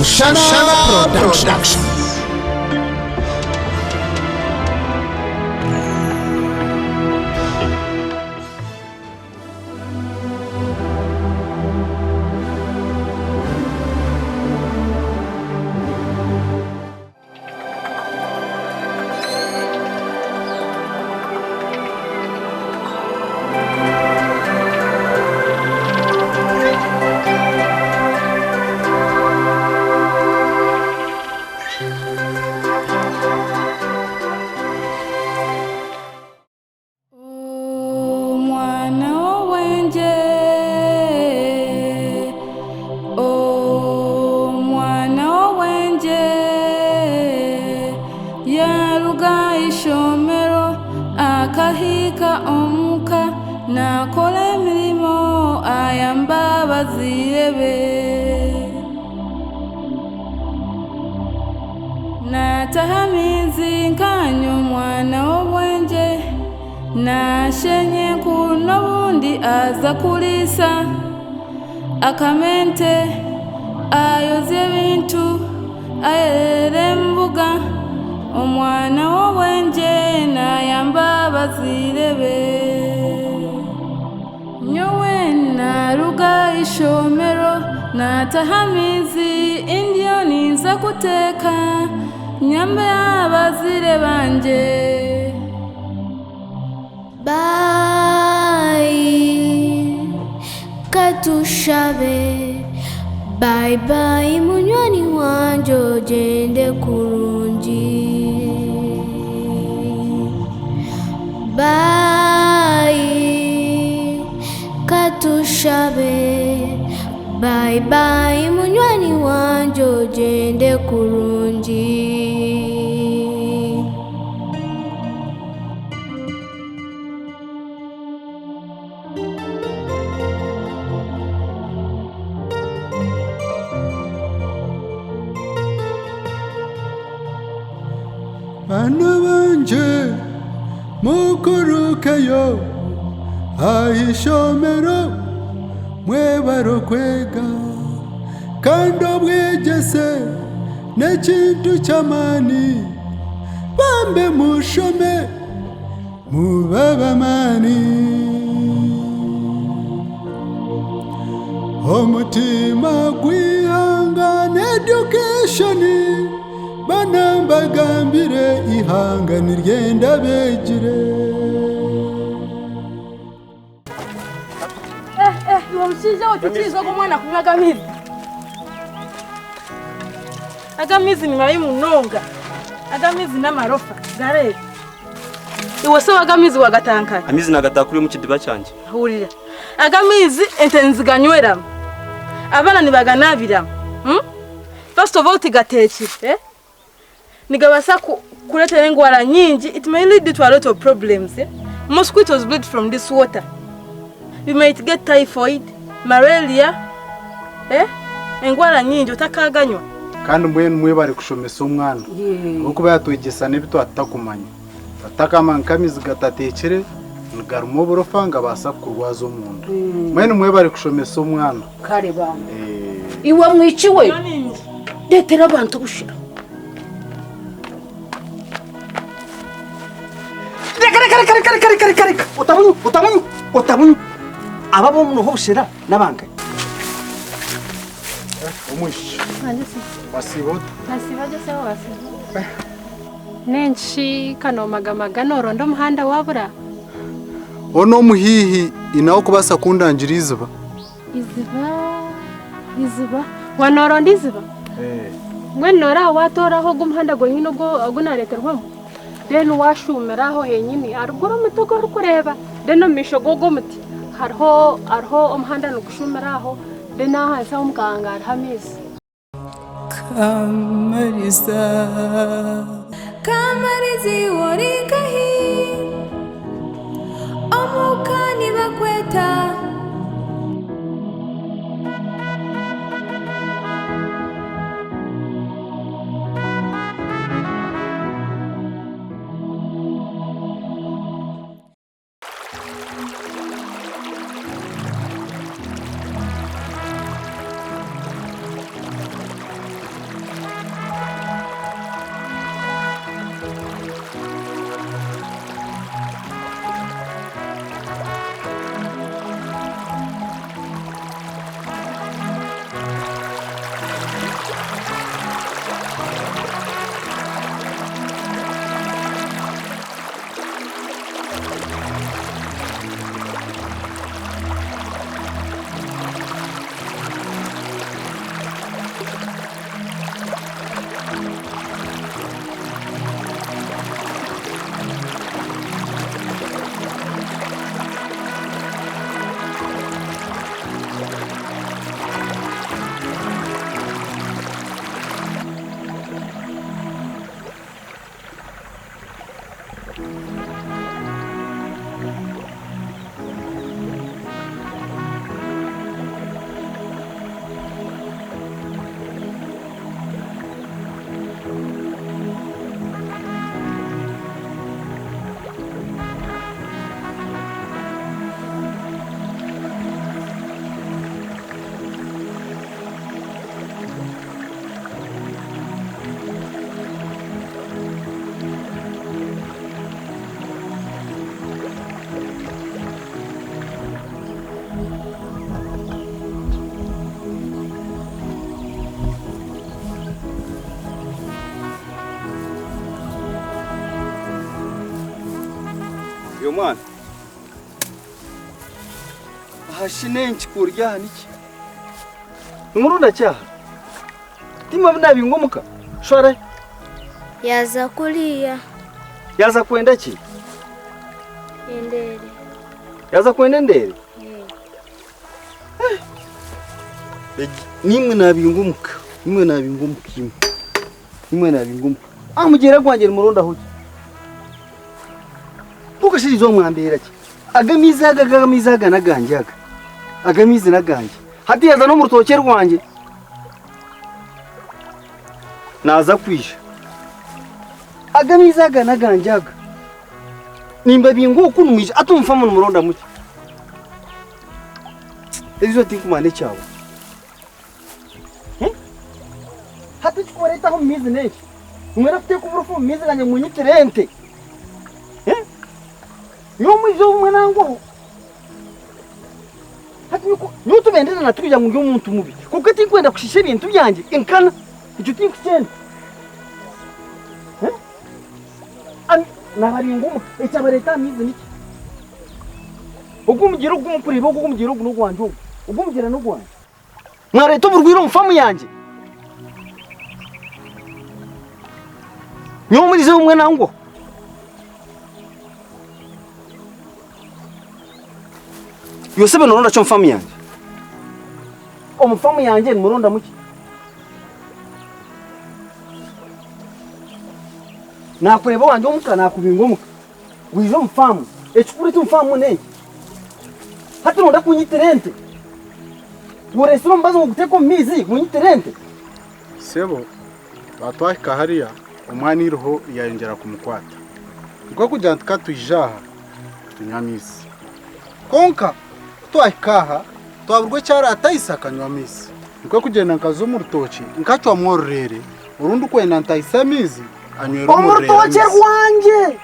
Mushana Production. Akahika omuka nakola emirimo ayamba abaziire be nataha amiizi nkanya omwana w'obwenje nashenye enku n'obundi aza kuliisa akamente ayozya ebintu ayerera embuga omwana w'obwenje nayamba abaziire be nyowe naruga ishomero nataha amiizi indyo ninza kuteeka nyambe abaziire banje Bye katushabe bye bye munywani wanje ogende kurungi Bye katushabe bye bye munywani wanje ogende kurungi Bana banje mukurukeyo ahishomero mwebaro kwega kandi obwegese n'ekintu ky'amaani bambe mushome mubabamaani omutima gwihangana education bana mbagambire ihanga niryenda begire Mushize otukizo kumwana kunaga mizi agamizi ni mayi munonga agamizi n'amarofa garebe iwe so agamizi wagatanka amizi nagatakuri mu kidiba cyanje hurira agamizi entenziganywera abana nibaganabira first of all tigateki nigabasa kuletera engwara nyingi it may lead to a lot of problems mosquitoes bleed from this water you might get typhoid malaria engwara nyingi utakaganywa kandi mwe bari kushomesa umwana okuba yatwegesa n'ebito atakumanya atakamanya kamizi gatatekere ngarumo burofanga basa kurwaza umuntu mwe bari kushomesa umwana kare bamwe iwe mwiciwe detera abantu bushira Kare. Utamunyu. Ababo muno hoshera nabanga. Umushi. Basibote. Nasibaje sawa basibote. Nenshi kanomagamaga norondo muhanda wabura. Ono muhihi inawo kubasa kundangiriza ba. Iziba. Wanorondo iziba. Mwe nora watoraho gumuhanda go hino go agunarekerwamo. Deno washumeraho henyini arugura mutogo rukureba deno mishogogo muti harho omhanda nukushumeraho dena hasa umkanga arhamezi kamarizi warikahi omukani bakweta yo mwana ahashinenki kurya niki Ngurunda cyaha Tima nabingomuka shore yaza kuriya yaza kwenda ki endere yaza kwenda ndere nimwe nabingomuka nimwe nabingomuka amugera kwanje muronda hoki Ukashirizo mwambira ki agamizaga naganjaga agamizi naganje hati yaza no mu rutoke rwanje naza kwisha agamizaga naganjaga nimba bingo kunumije atumfa mu muronda muke ezo tinkumane cyawe hati tkoreta ho mizi neki umwe afite kuburufu mizi ganye munyitirente Nyomuzo mwanangu hati nuko bendera natubya ngo umuntu mubi kuko tinkwenda kushisha ibintu byanje inkana icyo tinkugenda nabaringumu ecyabareta mizi niki ugumugiro ugumukuribo ugumugiro n'ugwanje ugumugira n'ugwanje mwareta uburwiro mfamu yanje nyomurize umwe nango Yosebe noronda cyo mfamu yanje Omufamu yanje ni muronda muki Nakureba wanje omuka nakubingomuka Wizo mfamu ekikuri tumfamu ne Hati nonda kunyitirente Woresiro mbazo nguteko mizi kunyitirente Sebo batwahika hariya umwani iriho yayongera kumukwata Niko kujya tukatujaha tunyamizi Konka twahikaha twaburwe cyara atayisakanywa misi niko kugenda nkazo mu rutoki nkacwa mworere urundi kwenda ntayisamizi anywera mu rutoki rwanje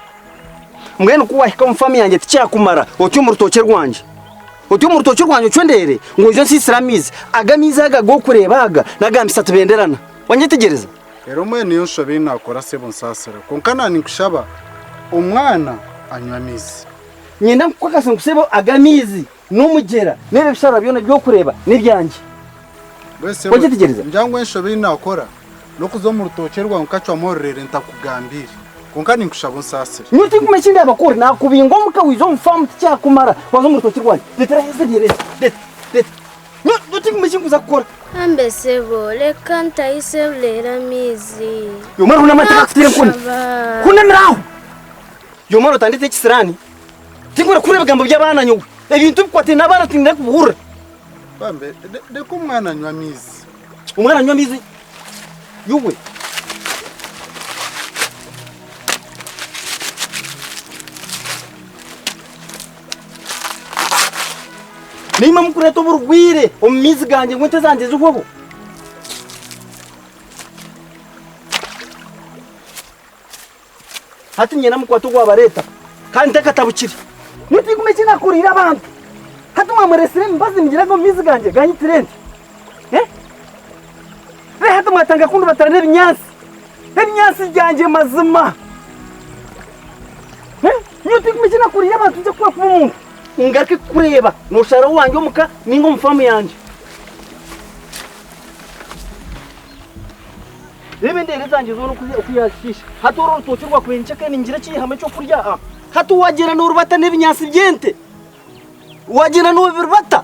mwene kuwahika mfamu yanjye ticyakumara otyo mu rutoki rwanje cwendere ngo izo nsisiramizi agamiza agago kurebaga nagambisa tubenderana wanyitegereza rero mwene yo nshobe nakora sebo nsasira konka nani kushaba umwana anywa misi nyenda kwakase ngusebo agamizi numugera nebe bishara byone byo kureba nibyanje wese wagitegereza njangwe nshobe nakora no kuzo mu rutoke rwa nkacwa morere ntakugambira konka ni kushabo nsasira nyuti kumekindi abakuri nakubingomuka wizo mfamu cyakumara wazo mu rutoke rwanje letera heze det nyuti kumekindi kuza gukora ambe sebo reka ntayisebulera mizi yomara unamata kutire kuna miraho yomara utandite kisirani tingura kureba gambo by'abana nyuwe ebintu bikwate nabana tinda kubuhura bambe de ko umwana anywa mizi umwana anywa mizi yuwe Nima mukureto burugwire omizi ganje ngwete zanje zuhobo hati nyena mukwato gwa bareta kandi takatabukiri Nuti kumechina kurira abantu hati mwamuresire mbazi migirago mizi ganje ganyitirente hati mwatanga kundu batarane ebinyansi ganje mazima Nuti kumechina kurira abantu nje kwa kumuntu ngake kureba nushara wanjye muka ningo mfamu yanje Rebende zanje zo no kuyashisha hati oro tokirwa kwencheke ningira kihame cyo kurya hati wagira n'urubata n'ibinyansi byente wagira n'ubirubata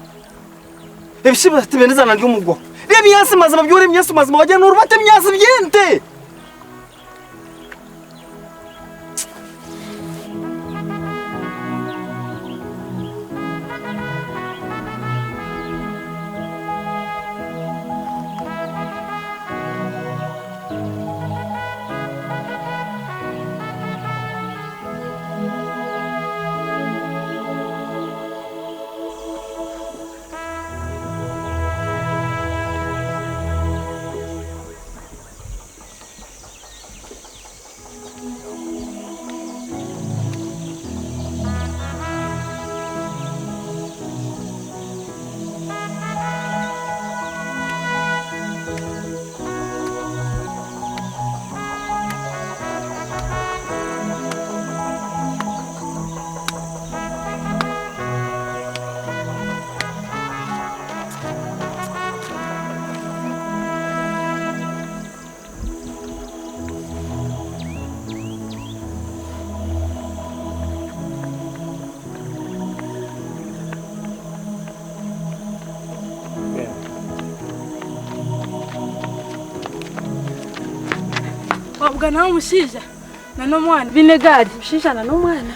ebishibe tibenezana ry'umugo ebinyansi mazima byore ebinyansi mazima wagira n'urubata ibinyansi byente wabwa nawe umushinja na n'umwana binegari ushijana n'umwana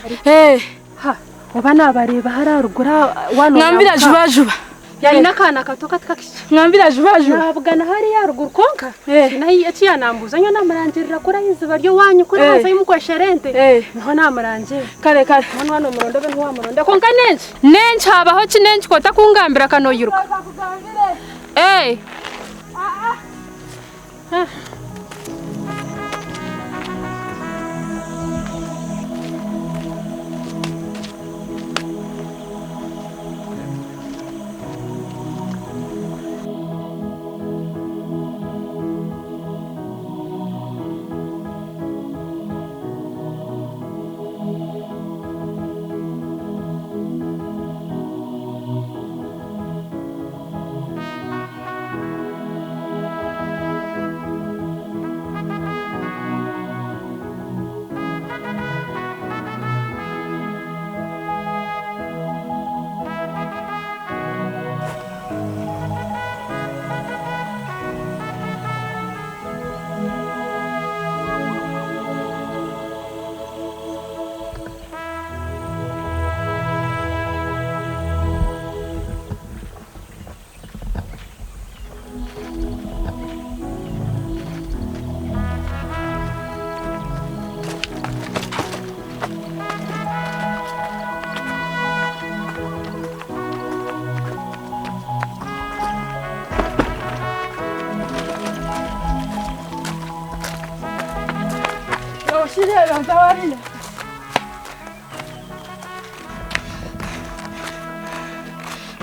ha uba nabareba hararugura wano mwambira juba yari nakana kato katkakisha mwambira juba nabugana hari yaruguru konka nayi yaciyanambuzanya namarangirira kuri izuba ryo wanyu kuri hose y'umukwesherente naho namarangire kare hano murondo be ntiwamuronda konka nenshi habaho kinenshi kota kungambira kanoyiruka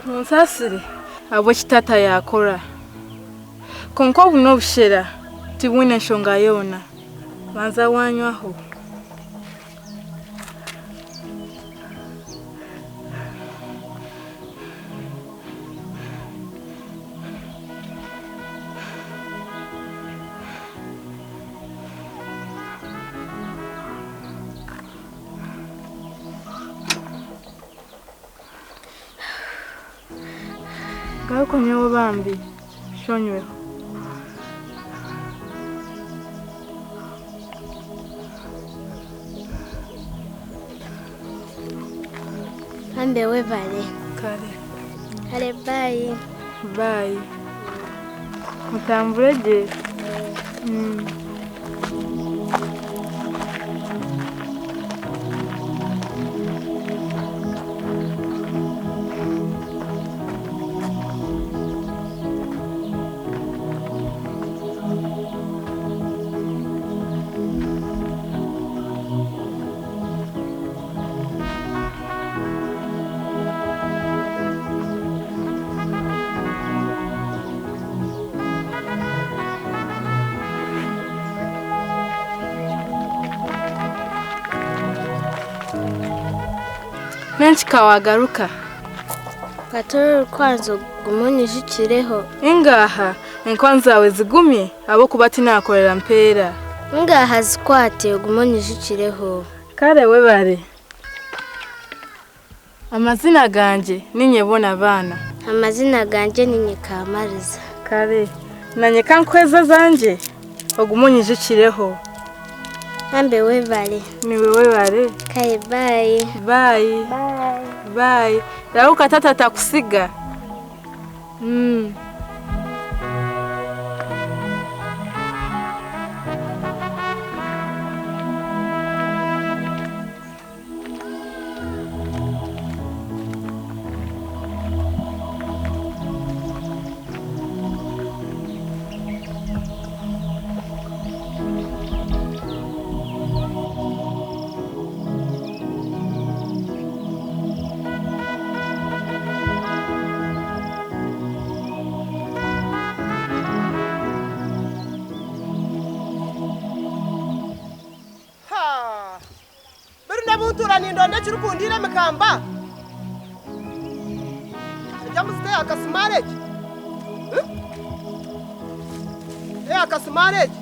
Musasire abo kitata yakora konko buno bushera tibune nshonga yona banza wanywaho Kako nyewo bambi shonyweho Ambe we vale. Kare bye mutambureje Menshi kawagaruka Katoro kwanzo gumunyijikireho Ingaha enkwanzawe zigumye abo kubati nakorera mpera Ingaha zikwate gumunyijikireho Kare we bare Amazina ganje ninyebona abana Amazina ganje ninyikamariza Kare nanye kankweza zanje ogumunyijikireho Ambe we vale ni wewe bare Kare bye Rauka tata takusiga Ndonde chirukundira mikamba Jamusite akasimareki akasimareki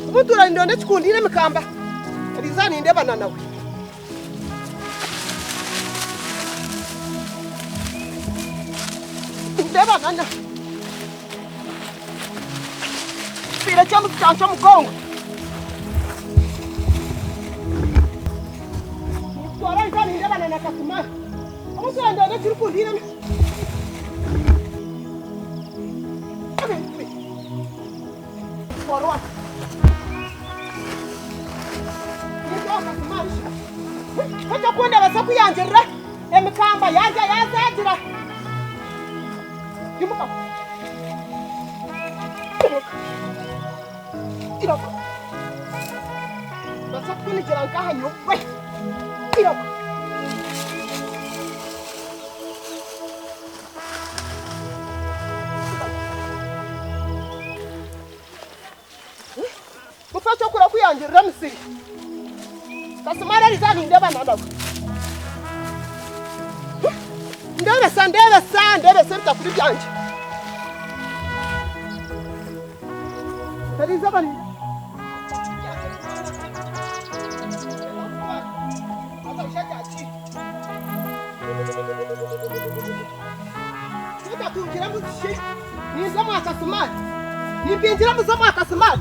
Umutura ndonde chikundira mikamba Rizani ndeba nawe Ndeba nana Pira chamusite ancho mukongo Kasumari. Umusore ndane kiri kundira. Forward. Hata kwenda basaku yanjira emikamba yazagira yumuka iroko basaku nigira ngaha nyokwe iroko mufasha kura kuyanjira misiri Kasumari rizani ndeba nadaku. Ndebe senta kuri byanje. Tariza bani. Tuta kungira mushi. Ni zama Kasumari. Ni pinjira mu zama Kasumari.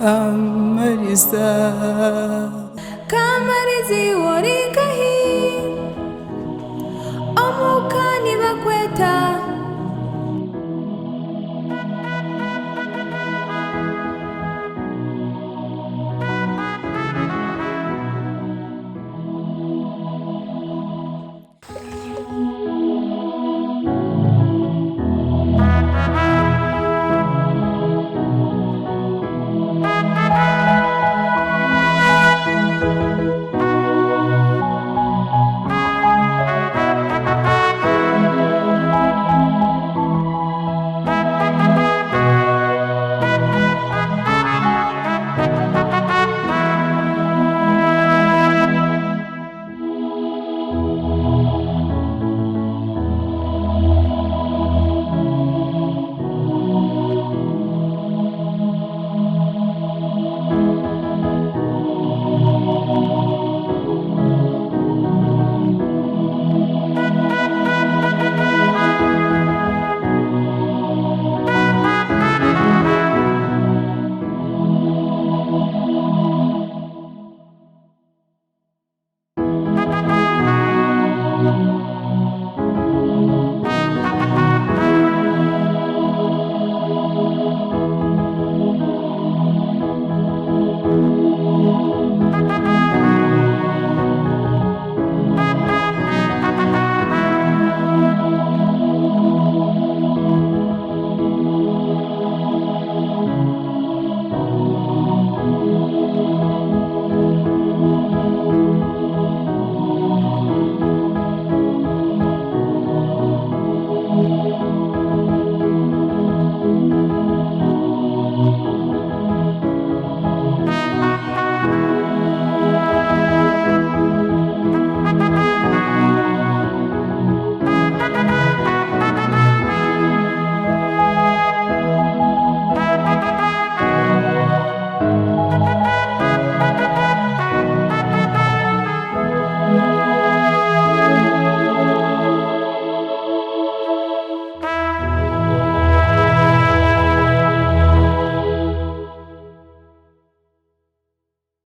Kamariza, Kamarizi wari